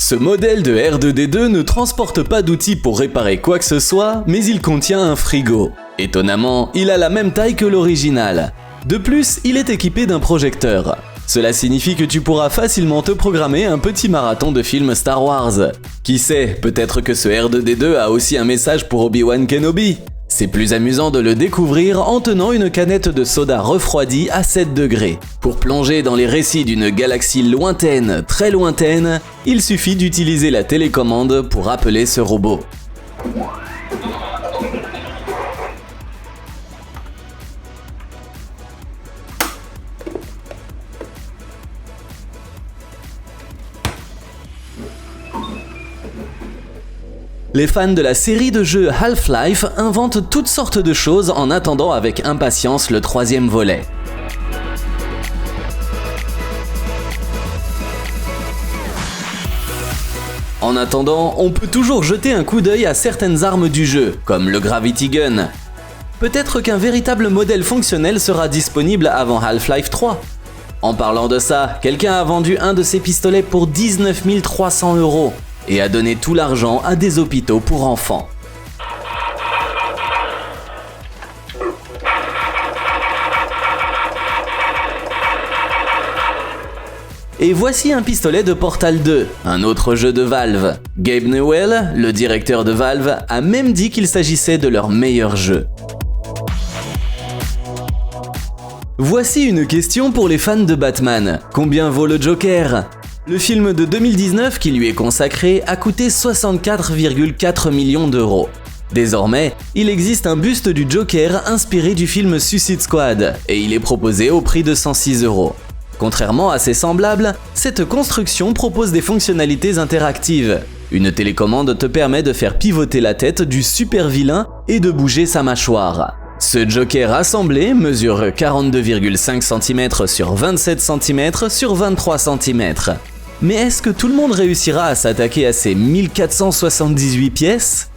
Ce modèle de R2D2 ne transporte pas d'outils pour réparer quoi que ce soit, mais il contient un frigo. Étonnamment, il a la même taille que l'original. De plus, il est équipé d'un projecteur. Cela signifie que tu pourras facilement te programmer un petit marathon de films Star Wars. Qui sait, peut-être que ce R2D2 a aussi un message pour Obi-Wan Kenobi. C'est plus amusant de le découvrir en tenant une canette de soda refroidie à 7 degrés. Pour plonger dans les récits d'une galaxie lointaine, très lointaine, il suffit d'utiliser la télécommande pour appeler ce robot. Les fans de la série de jeux Half-Life inventent toutes sortes de choses en attendant avec impatience le 3e volet. En attendant, on peut toujours jeter un coup d'œil à certaines armes du jeu, comme le Gravity Gun. Peut-être qu'un véritable modèle fonctionnel sera disponible avant Half-Life 3. En parlant de ça, quelqu'un a vendu un de ces pistolets pour 19 300 € et a donné tout l'argent à des hôpitaux pour enfants. Et voici un pistolet de Portal 2, un autre jeu de Valve. Gabe Newell, le directeur de Valve, a même dit qu'il s'agissait de leur meilleur jeu. Voici une question pour les fans de Batman. Combien vaut le Joker ? Le film de 2019 qui lui est consacré a coûté 64,4 millions d'euros. Désormais, il existe un buste du Joker inspiré du film Suicide Squad et il est proposé au prix de 106 €. Contrairement à ses semblables, cette construction propose des fonctionnalités interactives. Une télécommande te permet de faire pivoter la tête du super vilain et de bouger sa mâchoire. Ce Joker assemblé mesure 42,5 cm sur 27 cm sur 23 cm. Mais est-ce que tout le monde réussira à s'attaquer à ces 1478 pièces ?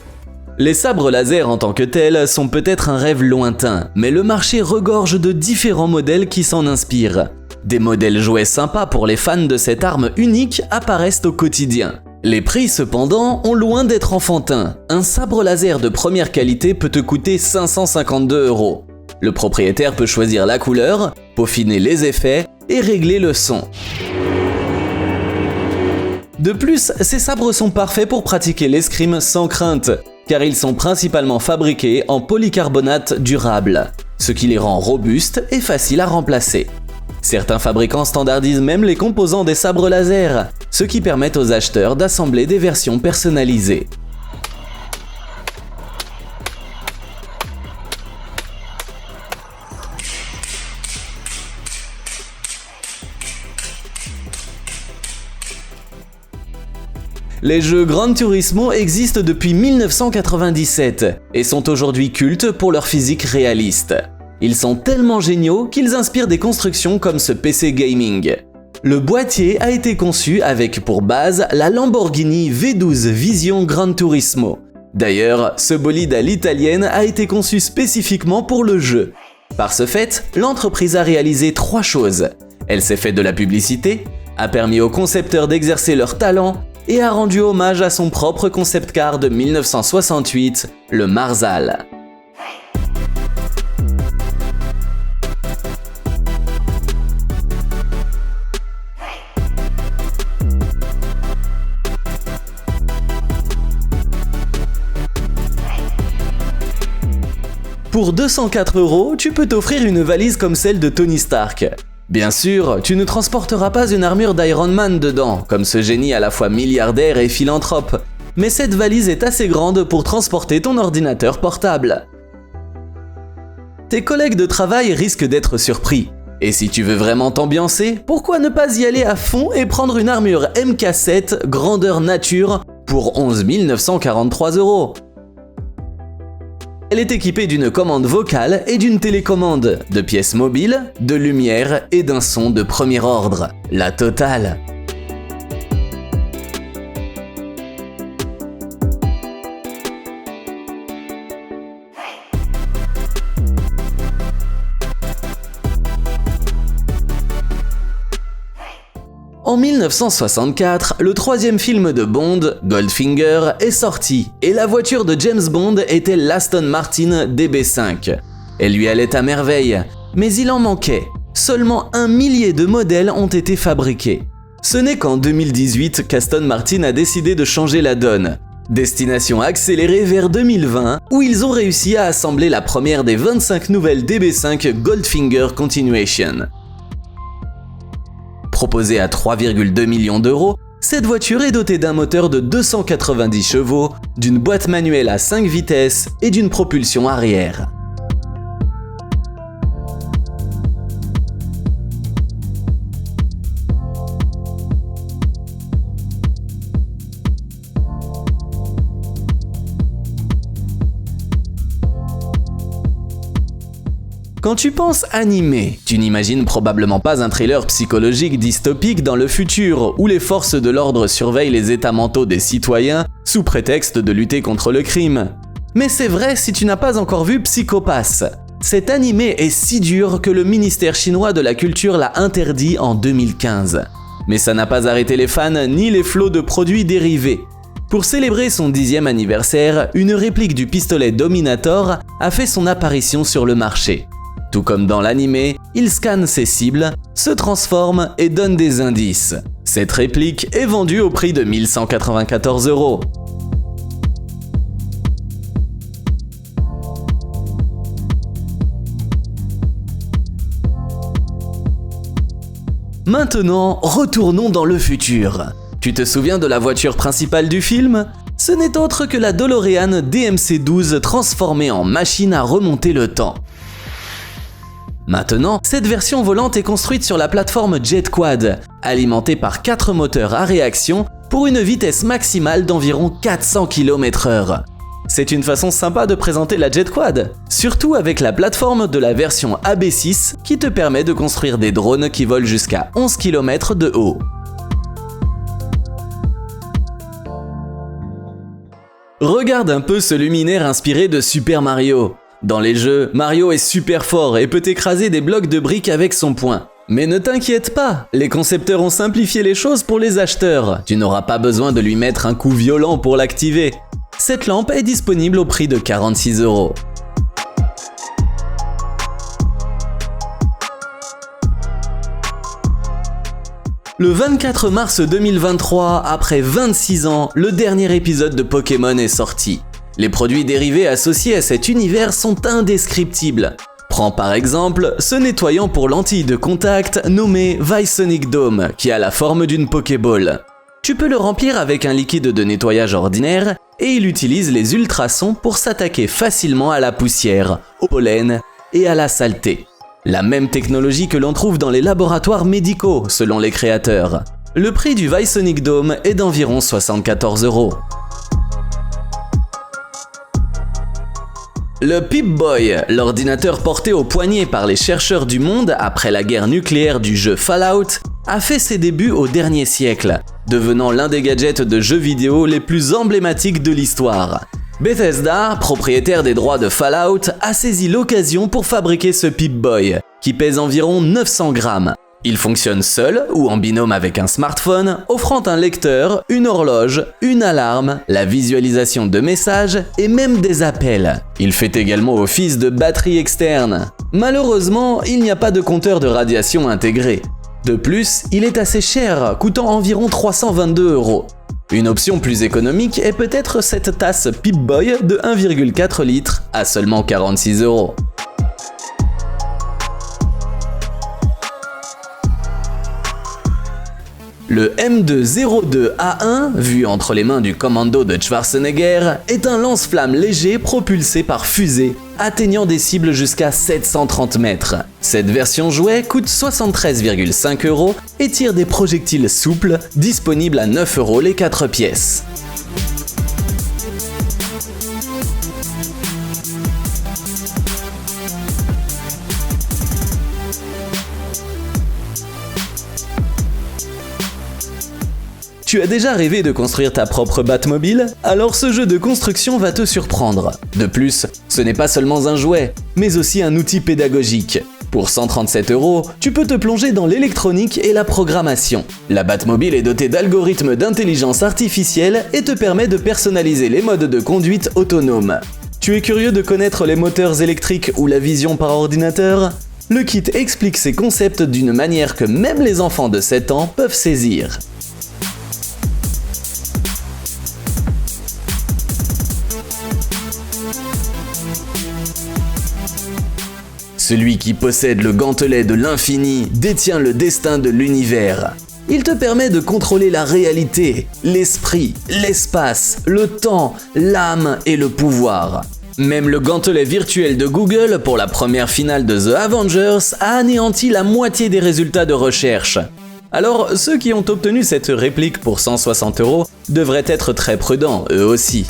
Les sabres laser en tant que tels sont peut-être un rêve lointain, mais le marché regorge de différents modèles qui s'en inspirent. Des modèles jouets sympas pour les fans de cette arme unique apparaissent au quotidien. Les prix cependant ont loin d'être enfantins. Un sabre laser de première qualité peut te coûter 552 €. Le propriétaire peut choisir la couleur, peaufiner les effets et régler le son. De plus, ces sabres sont parfaits pour pratiquer l'escrime sans crainte, car ils sont principalement fabriqués en polycarbonate durable, ce qui les rend robustes et faciles à remplacer. Certains fabricants standardisent même les composants des sabres laser, ce qui permet aux acheteurs d'assembler des versions personnalisées. Les jeux Gran Turismo existent depuis 1997 et sont aujourd'hui cultes pour leur physique réaliste. Ils sont tellement géniaux qu'ils inspirent des constructions comme ce PC gaming. Le boîtier a été conçu avec pour base la Lamborghini V12 Vision Gran Turismo. D'ailleurs, ce bolide à l'italienne a été conçu spécifiquement pour le jeu. Par ce fait, l'entreprise a réalisé 3 choses. Elle s'est fait de la publicité, a permis aux concepteurs d'exercer leur talent et a rendu hommage à son propre concept car de 1968, le Marzal. Pour 204 €, tu peux t'offrir une valise comme celle de Tony Stark. Bien sûr, tu ne transporteras pas une armure d'Iron Man dedans, comme ce génie à la fois milliardaire et philanthrope, mais cette valise est assez grande pour transporter ton ordinateur portable. Tes collègues de travail risquent d'être surpris. Et si tu veux vraiment t'ambiancer, pourquoi ne pas y aller à fond et prendre une armure MK7 grandeur nature pour 11 943 €. Elle est équipée d'une commande vocale et d'une télécommande, de pièces mobiles, de lumière et d'un son de premier ordre. La totale. En 1964, le troisième film de Bond, Goldfinger, est sorti et la voiture de James Bond était l'Aston Martin DB5. Elle lui allait à merveille, mais il en manquait. Seulement 1 millier de modèles ont été fabriqués. Ce n'est qu'en 2018 qu'Aston Martin a décidé de changer la donne. Destination accélérée vers 2020, où ils ont réussi à assembler la première des 25 nouvelles DB5 Goldfinger Continuation. Proposée à 3,2 millions d'euros, cette voiture est dotée d'un moteur de 290 chevaux, d'une boîte manuelle à 5 vitesses et d'une propulsion arrière. Quand tu penses animé, tu n'imagines probablement pas un thriller psychologique dystopique dans le futur où les forces de l'ordre surveillent les états mentaux des citoyens sous prétexte de lutter contre le crime. Mais c'est vrai si tu n'as pas encore vu Psycho Pass. Cet animé est si dur que le ministère chinois de la culture l'a interdit en 2015. Mais ça n'a pas arrêté les fans ni les flots de produits dérivés. Pour célébrer son 10e anniversaire, une réplique du pistolet Dominator a fait son apparition sur le marché. Tout comme dans l'animé, il scanne ses cibles, se transforme et donne des indices. Cette réplique est vendue au prix de 1 194 €. Maintenant, retournons dans le futur. Tu te souviens de la voiture principale du film ? Ce n'est autre que la DeLorean DMC-12 transformée en machine à remonter le temps. Maintenant, cette version volante est construite sur la plateforme JetQuad, alimentée par 4 moteurs à réaction pour une vitesse maximale d'environ 400 km/h. C'est une façon sympa de présenter la JetQuad, surtout avec la plateforme de la version AB6 qui te permet de construire des drones qui volent jusqu'à 11 km de haut. Regarde un peu ce luminaire inspiré de Super Mario. Dans les jeux, Mario est super fort et peut écraser des blocs de briques avec son poing. Mais ne t'inquiète pas, les concepteurs ont simplifié les choses pour les acheteurs. Tu n'auras pas besoin de lui mettre un coup violent pour l'activer. Cette lampe est disponible au prix de 46 €. Le 24 mars 2023, après 26 ans, le dernier épisode de Pokémon est sorti. Les produits dérivés associés à cet univers sont indescriptibles. Prends par exemple ce nettoyant pour lentilles de contact nommé Visonic Dome, qui a la forme d'une Pokéball. Tu peux le remplir avec un liquide de nettoyage ordinaire et il utilise les ultrasons pour s'attaquer facilement à la poussière, au pollen et à la saleté. La même technologie que l'on trouve dans les laboratoires médicaux, selon les créateurs. Le prix du Visonic Dome est d'environ 74 €. Le Pip-Boy, l'ordinateur porté au poignet par les chercheurs du monde après la guerre nucléaire du jeu Fallout, a fait ses débuts au dernier siècle, devenant l'un des gadgets de jeux vidéo les plus emblématiques de l'histoire. Bethesda, propriétaire des droits de Fallout, a saisi l'occasion pour fabriquer ce Pip-Boy, qui pèse environ 900 grammes. Il fonctionne seul ou en binôme avec un smartphone, offrant un lecteur, une horloge, une alarme, la visualisation de messages et même des appels. Il fait également office de batterie externe. Malheureusement, il n'y a pas de compteur de radiation intégré. De plus, il est assez cher, coûtant environ 322 €. Une option plus économique est peut-être cette tasse Pip-Boy de 1,4 litres à seulement 46 €. Le M202A1, vu entre les mains du commando de Schwarzenegger, est un lance-flamme léger propulsé par fusée, atteignant des cibles jusqu'à 730 mètres. Cette version jouet coûte 73,5 € et tire des projectiles souples, disponibles à 9 € les 4 pièces. Tu as déjà rêvé de construire ta propre Batmobile ? Alors ce jeu de construction va te surprendre. De plus, ce n'est pas seulement un jouet, mais aussi un outil pédagogique. Pour 137 €, tu peux te plonger dans l'électronique et la programmation. La Batmobile est dotée d'algorithmes d'intelligence artificielle et te permet de personnaliser les modes de conduite autonomes. Tu es curieux de connaître les moteurs électriques ou la vision par ordinateur ? Le kit explique ces concepts d'une manière que même les enfants de 7 ans peuvent saisir. Celui qui possède le gantelet de l'infini détient le destin de l'univers. Il te permet de contrôler la réalité, l'esprit, l'espace, le temps, l'âme et le pouvoir. Même le gantelet virtuel de Google pour la première finale de The Avengers a anéanti la moitié des résultats de recherche. Alors, ceux qui ont obtenu cette réplique pour 160 € devraient être très prudents, eux aussi.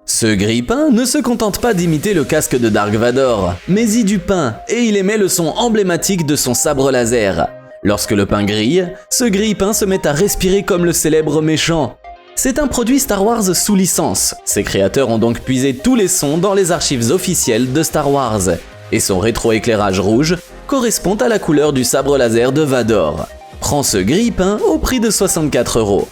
Ce grille-pain ne se contente pas d'imiter le casque de Dark Vador, mais y du pain, et il émet le son emblématique de son sabre laser. Lorsque le pain grille, ce grille-pain se met à respirer comme le célèbre méchant. C'est un produit Star Wars sous licence. Ses créateurs ont donc puisé tous les sons dans les archives officielles de Star Wars, et son rétroéclairage rouge correspond à la couleur du sabre laser de Vador. Prends ce grille-pain au prix de 64 €.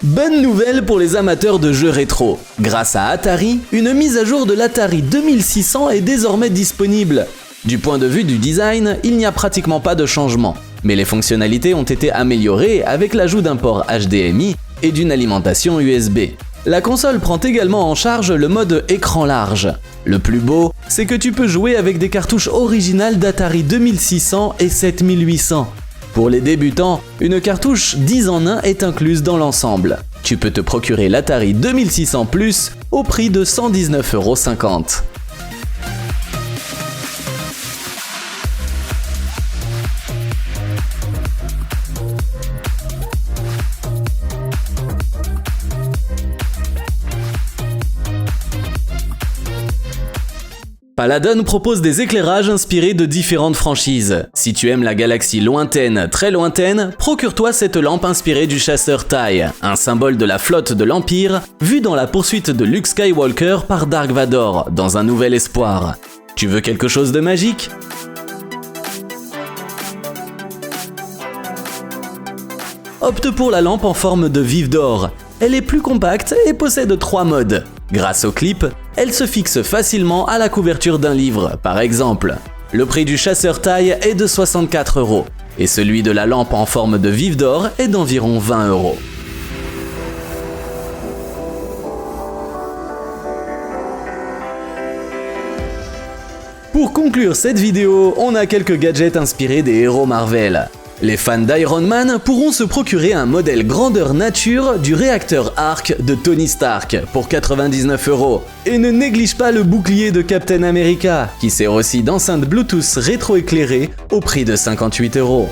Bonne nouvelle pour les amateurs de jeux rétro. Grâce à Atari, une mise à jour de l'Atari 2600 est désormais disponible. Du point de vue du design, il n'y a pratiquement pas de changement, mais les fonctionnalités ont été améliorées avec l'ajout d'un port HDMI et d'une alimentation USB. La console prend également en charge le mode écran large. Le plus beau, c'est que tu peux jouer avec des cartouches originales d'Atari 2600 et 7800. Pour les débutants, une cartouche 10 en 1 est incluse dans l'ensemble. Tu peux te procurer l'Atari 2600 Plus au prix de 119,50 €. Paladin propose des éclairages inspirés de différentes franchises. Si tu aimes la galaxie lointaine, très lointaine, procure-toi cette lampe inspirée du chasseur TIE, un symbole de la flotte de l'Empire, vue dans la poursuite de Luke Skywalker par Dark Vador, dans Un Nouvel Espoir. Tu veux quelque chose de magique ? Opte pour la lampe en forme de vif d'or. Elle est plus compacte et possède 3 modes. Grâce au clip, elle se fixe facilement à la couverture d'un livre, par exemple. Le prix du chasseur TIE est de 64 € et celui de la lampe en forme de vif d'or est d'environ 20 €. Pour conclure cette vidéo, on a quelques gadgets inspirés des héros Marvel. Les fans d'Iron Man pourront se procurer un modèle grandeur nature du réacteur Arc de Tony Stark pour 99 €. Et ne néglige pas le bouclier de Captain America, qui sert aussi d'enceinte Bluetooth rétroéclairée au prix de 58 €.